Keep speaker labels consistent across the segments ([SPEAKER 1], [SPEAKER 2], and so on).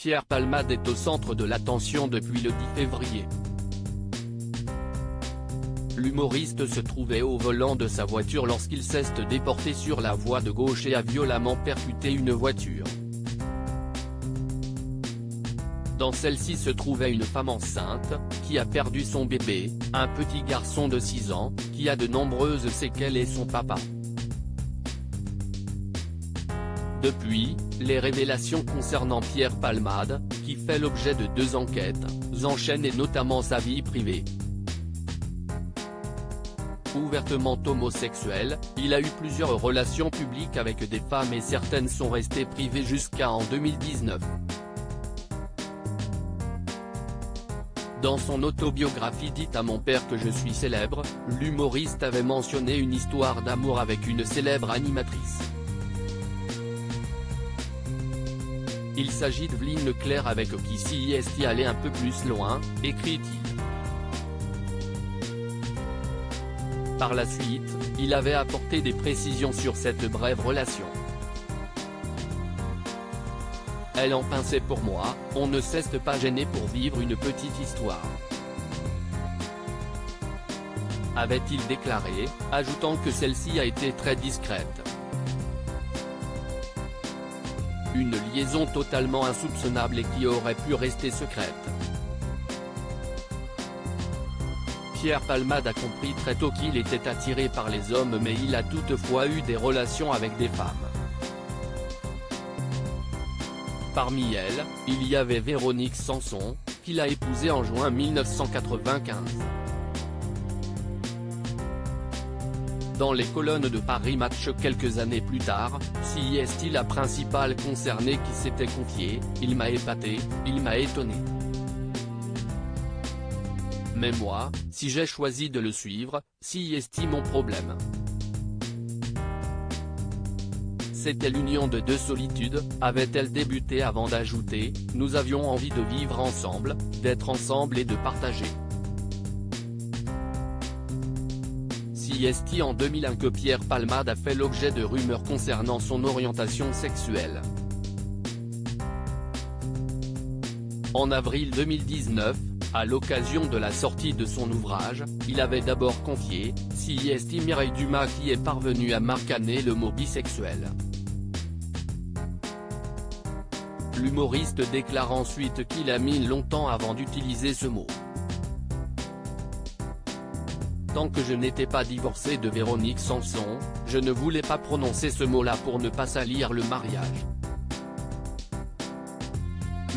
[SPEAKER 1] Pierre Palmade est au centre de l'attention depuis le 10 février. L'humoriste se trouvait au volant de sa voiture lorsqu'il s'est déporté sur la voie de gauche et a violemment percuté une voiture. Dans celle-ci se trouvait une femme enceinte, qui a perdu son bébé, un petit garçon de 6 ans, qui a de nombreuses séquelles et son papa. Depuis, les révélations concernant Pierre Palmade, qui fait l'objet de 2 enquêtes, s'enchaînent et notamment sa vie privée. Ouvertement homosexuel, il a eu plusieurs relations publiques avec des femmes et certaines sont restées privées jusqu'à en 2019. Dans son autobiographie dite « À mon père que je suis célèbre », l'humoriste avait mentionné une histoire d'amour avec une célèbre animatrice. Il s'agit d'Evelyne Leclerc avec qui CIST allait un peu plus loin, écrit-il. Par la suite, il avait apporté des précisions sur cette brève relation. Elle en pinçait pour moi, on ne s'est pas gêné pour vivre une petite histoire. Avait-il déclaré, ajoutant que celle-ci a été très discrète. Une liaison totalement insoupçonnable et qui aurait pu rester secrète. Pierre Palmade a compris très tôt qu'il était attiré par les hommes mais il a toutefois eu des relations avec des femmes. Parmi elles, il y avait Véronique Sanson, qu'il a épousée en juin 1995. Dans les colonnes de Paris Match quelques années plus tard, CIST la principale concernée qui s'était confiée, « Il m'a épaté, il m'a étonné. Mais moi, si j'ai choisi de le suivre, CIST mon problème. C'était l'union de 2 solitudes, avait-elle débuté avant d'ajouter, nous avions envie de vivre ensemble, d'être ensemble et de partager. CIST en 2001 que Pierre Palmade a fait l'objet de rumeurs concernant son orientation sexuelle. En avril 2019, à l'occasion de la sortie de son ouvrage, il avait d'abord confié, CIST Mireille Dumas qui est parvenue à marcaner le mot bisexuel. L'humoriste déclare ensuite qu'il a mis longtemps avant d'utiliser ce mot. Tant que je n'étais pas divorcé de Véronique Sanson, je ne voulais pas prononcer ce mot-là pour ne pas salir le mariage.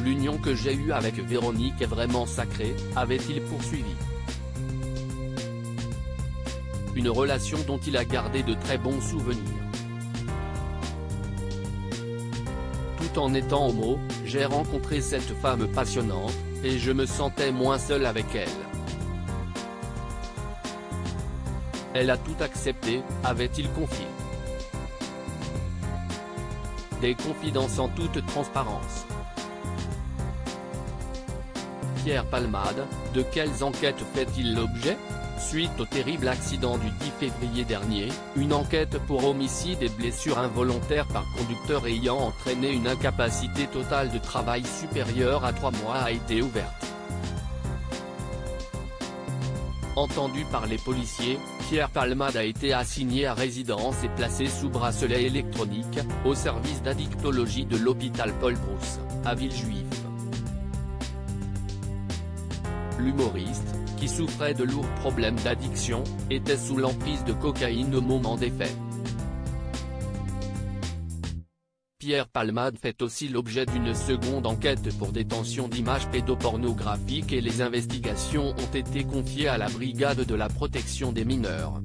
[SPEAKER 1] L'union que j'ai eue avec Véronique est vraiment sacrée, avait-il poursuivi. Une relation dont il a gardé de très bons souvenirs. Tout en étant homo, j'ai rencontré cette femme passionnante, et je me sentais moins seul avec elle. Elle a tout accepté, avait-il confié. Des confidences en toute transparence. Pierre Palmade, de quelles enquêtes fait-il l'objet? Suite au terrible accident du 10 février dernier, une enquête pour homicide et blessure involontaire par conducteur ayant entraîné une incapacité totale de travail supérieure à 3 mois a été ouverte. Entendu par les policiers, Pierre Palmade a été assigné à résidence et placé sous bracelet électronique, au service d'addictologie de l'hôpital Paul Brousse, à Villejuif. L'humoriste, qui souffrait de lourds problèmes d'addiction, était sous l'emprise de cocaïne au moment des faits. Pierre Palmade fait aussi l'objet d'une seconde enquête pour détention d'images pédopornographiques et les investigations ont été confiées à la Brigade de la protection des mineurs.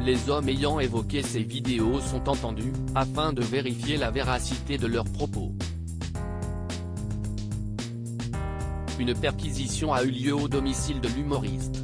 [SPEAKER 1] Les hommes ayant évoqué ces vidéos sont entendus, afin de vérifier la véracité de leurs propos. Une perquisition a eu lieu au domicile de l'humoriste.